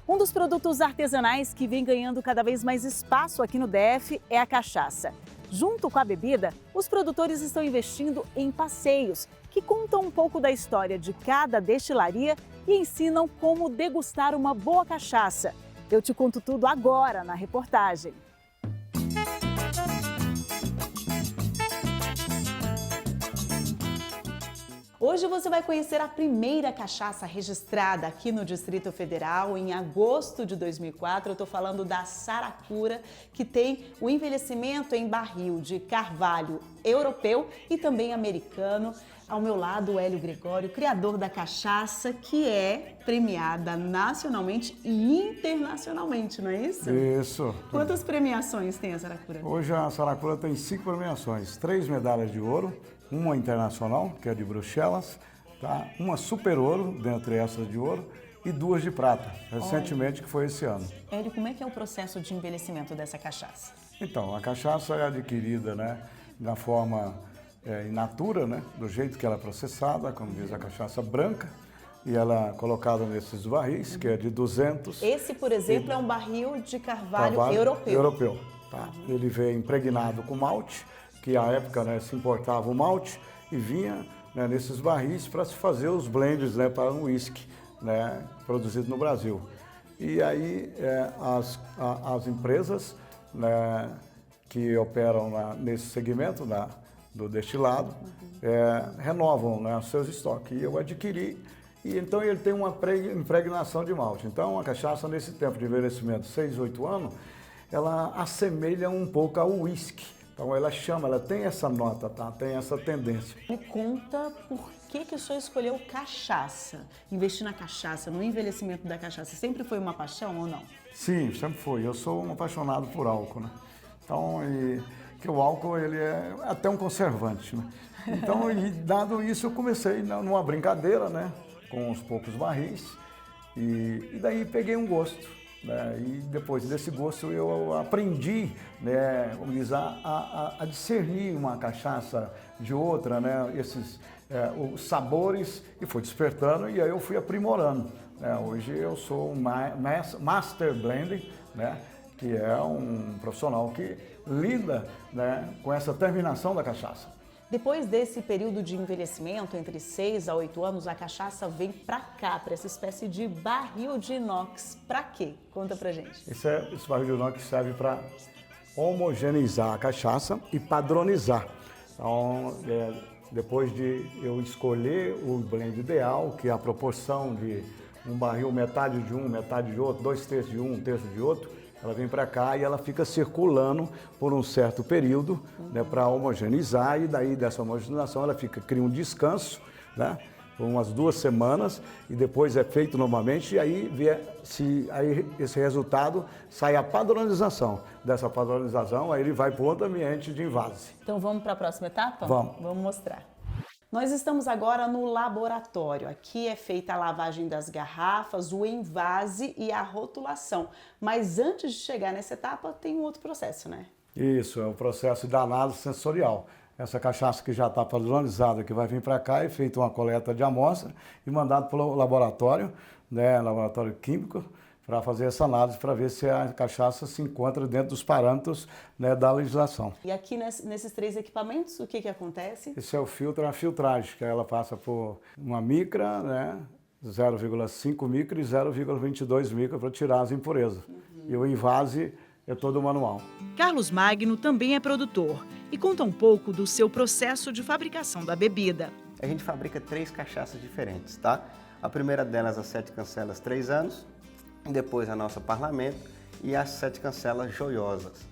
Um dos produtos artesanais que vem ganhando cada vez mais espaço aqui no DF é a cachaça. Junto com a bebida, os produtores estão investindo em passeios que contam um pouco da história de cada destilaria e ensinam como degustar uma boa cachaça. Eu te conto tudo agora na reportagem. Hoje você vai conhecer a primeira cachaça registrada aqui no Distrito Federal em agosto de 2004. Eu estou falando da Saracura, que tem o envelhecimento em barril de carvalho europeu e também americano. Ao meu lado, o Hélio Gregório, criador da cachaça, que é premiada nacionalmente e internacionalmente, não é isso? Isso. Quantas premiações tem a Saracura? Hoje a Saracura tem 5 premiações, 3 medalhas de ouro, uma internacional, que é de Bruxelas, tá? Uma super ouro, dentre essas de ouro, e 2 de prata, recentemente, que foi esse ano. Hélio, como é que é o processo de envelhecimento dessa cachaça? Então, a cachaça é adquirida, né, da forma in natura, né, do jeito que ela é processada, como diz a cachaça branca, e ela é colocada nesses barris, que é de 200. Esse, por exemplo, é um barril de carvalho europeu. Tá? Ele veio impregnado com malte, que à época, né, se importava o malte e vinha, né, nesses barris para se fazer os blends, né, para um whisky, né, produzido no Brasil. E aí as empresas, né, que operam nesse segmento do destilado renovam, né, os seus estoques. E eu adquiri, e então ele tem uma impregnação de malte. Então a cachaça, nesse tempo de envelhecimento, 6, 8 anos, ela assemelha um pouco ao whisky. Então ela tem essa nota, tá? Tem essa tendência. Me conta por que o senhor escolheu cachaça, investir na cachaça, no envelhecimento da cachaça. Sempre foi uma paixão ou não? Sim, sempre foi. Eu sou um apaixonado por álcool, né? Então, que o álcool ele é até um conservante, né? Então, e dado isso, eu comecei numa brincadeira, né? Com uns poucos barris e daí peguei um gosto. Né? E depois desse gosto eu aprendi, né, vamos dizer, a discernir uma cachaça de outra, né, os sabores, e fui despertando e aí eu fui aprimorando. Né? Hoje eu sou um Master Blender, né, que é um profissional que lida, né, com essa terminação da cachaça. Depois desse período de envelhecimento, entre 6 a 8 anos, a cachaça vem pra cá, para essa espécie de barril de inox. Pra quê? Conta pra gente. Esse barril de inox serve para homogeneizar a cachaça e padronizar. Então, depois de eu escolher o blend ideal, que é a proporção de um barril, metade de um, metade de outro, 2/3 de um, 1/3 de outro, ela vem para cá e ela fica circulando por um certo período, né, para homogeneizar, e daí dessa homogeneização ela cria um descanso, né, por umas 2 semanas, e depois é feito novamente, e aí, esse resultado sai a padronização. Dessa padronização, aí ele vai para outro ambiente de envase. Então vamos para a próxima etapa? Vamos. Vamos mostrar. Nós estamos agora no laboratório. Aqui é feita a lavagem das garrafas, o envase e a rotulação. Mas antes de chegar nessa etapa, tem um outro processo, né? Isso, é o processo da análise sensorial. Essa cachaça que já está padronizada, que vai vir para cá, é feita uma coleta de amostra e mandado para o laboratório, né, laboratório químico, para fazer essa análise, para ver se a cachaça se encontra dentro dos parâmetros, né, da legislação. E aqui nesses 3 equipamentos, o que acontece? Esse é o filtro, a filtragem, que ela passa por uma micra, né, 0,5 micra e 0,22 micra para tirar as impurezas. E o envase é todo manual. Carlos Magno também é produtor e conta um pouco do seu processo de fabricação da bebida. A gente fabrica 3 cachaças diferentes, tá? A primeira delas, as 7 Cancelas 3 anos, depois a nossa Parlamento e as 7 Cancelas Joiosas.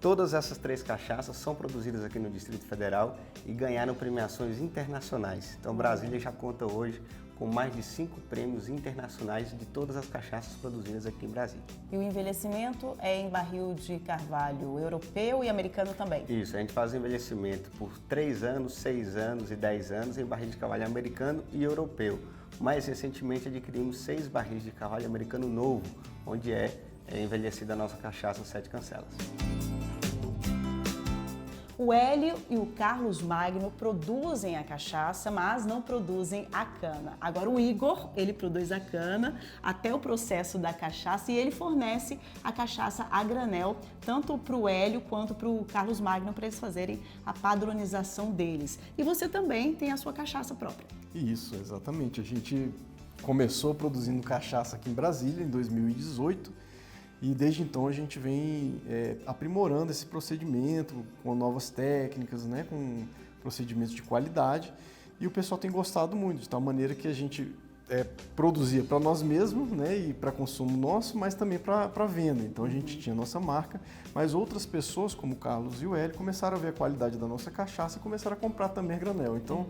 Todas essas 3 cachaças são produzidas aqui no Distrito Federal e ganharam premiações internacionais. Então Brasília já conta hoje com mais de 5 prêmios internacionais de todas as cachaças produzidas aqui em Brasília. E o envelhecimento é em barril de carvalho europeu e americano também? Isso, a gente faz o envelhecimento por 3 anos, 6 anos e 10 anos em barril de carvalho americano e europeu. Mais recentemente adquirimos 6 barris de carvalho americano novo, onde é envelhecida a nossa cachaça 7 Cancelas. O Hélio e o Carlos Magno produzem a cachaça, mas não produzem a cana. Agora o Igor, ele produz a cana até o processo da cachaça e ele fornece a cachaça a granel, tanto para o Hélio quanto para o Carlos Magno, para eles fazerem a padronização deles. E você também tem a sua cachaça própria. Isso, exatamente. A gente começou produzindo cachaça aqui em Brasília em 2018 e desde então a gente vem aprimorando esse procedimento com novas técnicas, né, com procedimentos de qualidade, e o pessoal tem gostado muito, de tal maneira que a gente produzia para nós mesmos, né, e para consumo nosso, mas também para venda. Então a gente tinha a nossa marca, mas outras pessoas, como o Carlos e o Hélio, começaram a ver a qualidade da nossa cachaça e começaram a comprar também a granel. Então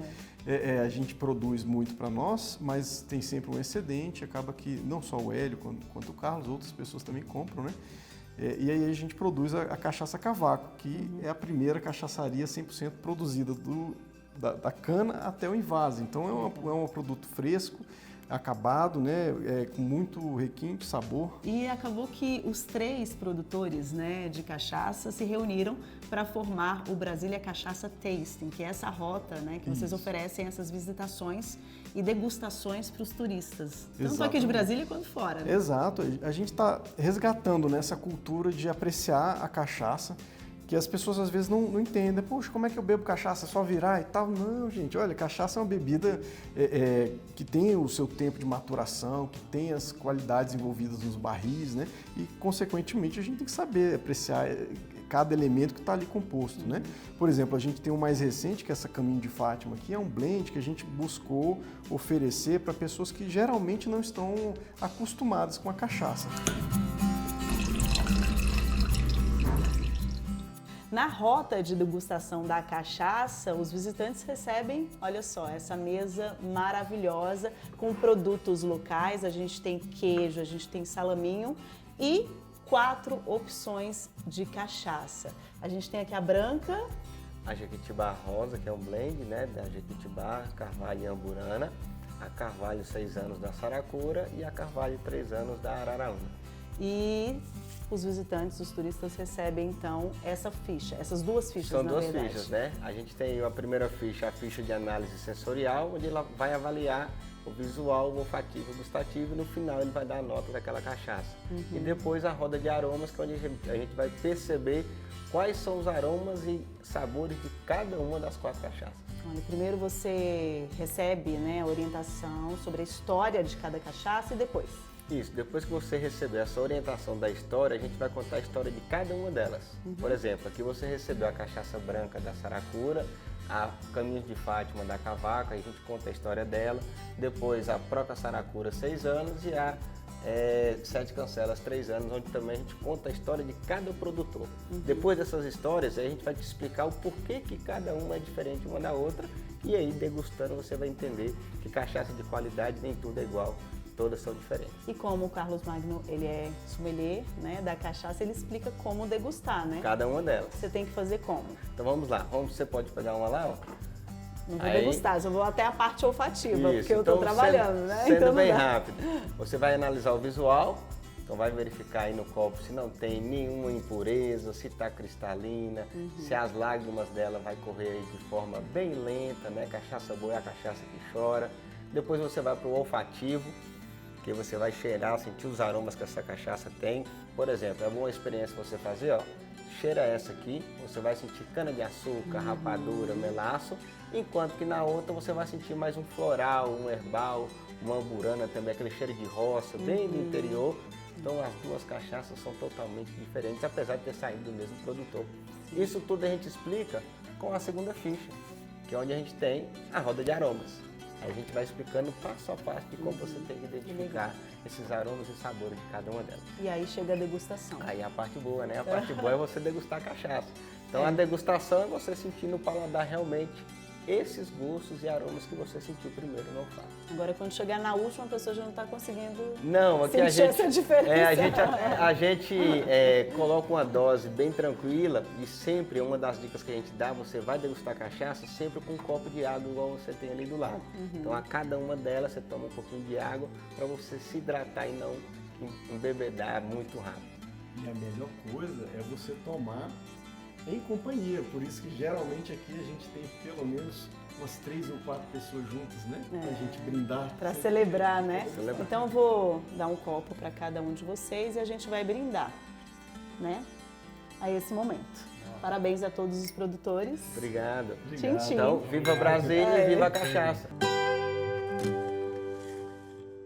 a gente produz muito para nós, mas tem sempre um excedente, acaba que não só o Hélio quanto o Carlos, outras pessoas também compram, né? E aí a gente produz a cachaça Cavaco, que é a primeira cachaçaria 100% produzida da cana até o envase. Então é um produto fresco, acabado, né, com muito requinte, sabor. E acabou que os 3 produtores, né, de cachaça se reuniram para formar o Brasília Cachaça Tasting, que é essa rota, né, que vocês oferecem essas visitações e degustações para os turistas, tanto aqui de Brasília quanto fora. Né? Exato, a gente está resgatando, né, essa cultura de apreciar a cachaça, que as pessoas às vezes não entendem. Poxa, como é que eu bebo cachaça? É só virar e tal? Não, gente, olha, cachaça é uma bebida que tem o seu tempo de maturação, que tem as qualidades envolvidas nos barris, né? E, consequentemente, a gente tem que saber apreciar cada elemento que está ali composto, né? Por exemplo, a gente tem o mais recente, que é essa Caminho de Fátima aqui, é um blend que a gente buscou oferecer para pessoas que geralmente não estão acostumadas com a cachaça. Na rota de degustação da cachaça, os visitantes recebem, olha só, essa mesa maravilhosa com produtos locais. A gente tem queijo, a gente tem salaminho e 4 opções de cachaça. A gente tem aqui a branca, A Jequitibá Rosa, que é um blend, né, da Jequitibá, Carvalho e Amburana, a Carvalho 6 anos da Saracura e a Carvalho 3 anos da Araraúna. e os visitantes, os turistas recebem então essa ficha, essas 2 fichas, São na 2 verdade. fichas, né? A gente tem a primeira ficha, a ficha de análise sensorial, onde ela vai avaliar o visual, o olfativo, o gustativo, e no final ele vai dar a nota daquela cachaça. E depois a roda de aromas, que é onde a gente vai perceber quais são os aromas e sabores de cada uma das 4 cachaças. Olha, primeiro você recebe, né, a orientação sobre a história de cada cachaça e depois. Isso, depois que você receber essa orientação da história, a gente vai contar a história de cada uma delas. Por exemplo, aqui você recebeu a cachaça branca da Saracura, a Caminhos de Fátima da Cavaco, aí a gente conta a história dela, depois a própria Saracura 6 anos e a 7 Cancelas 3 anos, onde também a gente conta a história de cada produtor. Depois dessas histórias, aí a gente vai te explicar o porquê que cada uma é diferente uma da outra, e aí degustando você vai entender que cachaça de qualidade nem tudo é igual. Todas são diferentes. E como o Carlos Magno, ele é sommelier, né, da cachaça, ele explica como degustar, né? Cada uma delas. Você tem que fazer como? Então vamos lá. Você pode pegar uma lá, ó. Não vou Aí- degustar, só vou até a parte olfativa, Isso, porque eu então, estou trabalhando, né? Sendo Então não bem dá. rápido. Você vai analisar o visual, então vai verificar aí no copo se não tem nenhuma impureza, se está cristalina, se as lágrimas dela vai correr aí de forma bem lenta, né? Cachaça boa é a cachaça que chora. Depois você vai para o olfativo, que você vai cheirar, sentir os aromas que essa cachaça tem. Por exemplo, é uma boa experiência você fazer, ó. Cheira essa aqui, você vai sentir cana-de-açúcar, rapadura, melaço, enquanto que na outra você vai sentir mais um floral, um herbal, uma amburana também, aquele cheiro de roça, bem do interior. Então as 2 cachaças são totalmente diferentes, apesar de ter saído do mesmo produtor. Isso tudo a gente explica com a segunda ficha, que é onde a gente tem a roda de aromas. Aí a gente vai explicando passo a passo de como você tem que identificar esses aromas e sabores de cada uma delas. E aí chega a degustação. Aí a parte boa, né? A parte boa é você degustar a cachaça. Então a degustação é você sentir no paladar realmente esses gostos e aromas que você sentiu primeiro no olfato. Agora, quando chegar na última, a pessoa já não está conseguindo Não, aqui a sentir gente, essa diferença. a gente coloca uma dose bem tranquila e sempre, uma das dicas que a gente dá, você vai degustar cachaça sempre com um copo de água igual você tem ali do lado. Então a cada uma delas você toma um pouquinho de água para você se hidratar e não embebedar muito rápido. E a melhor coisa é você tomar em companhia. Por isso que geralmente aqui a gente tem pelo menos umas 3 ou 4 pessoas juntas, né? Pra gente brindar. Para celebrar, né? celebrar. Então eu vou dar um copo para cada um de vocês e a gente vai brindar, né? A esse momento. Parabéns a todos os produtores. Obrigado. Tchim, tchim. Então, viva Brasília e viva a cachaça.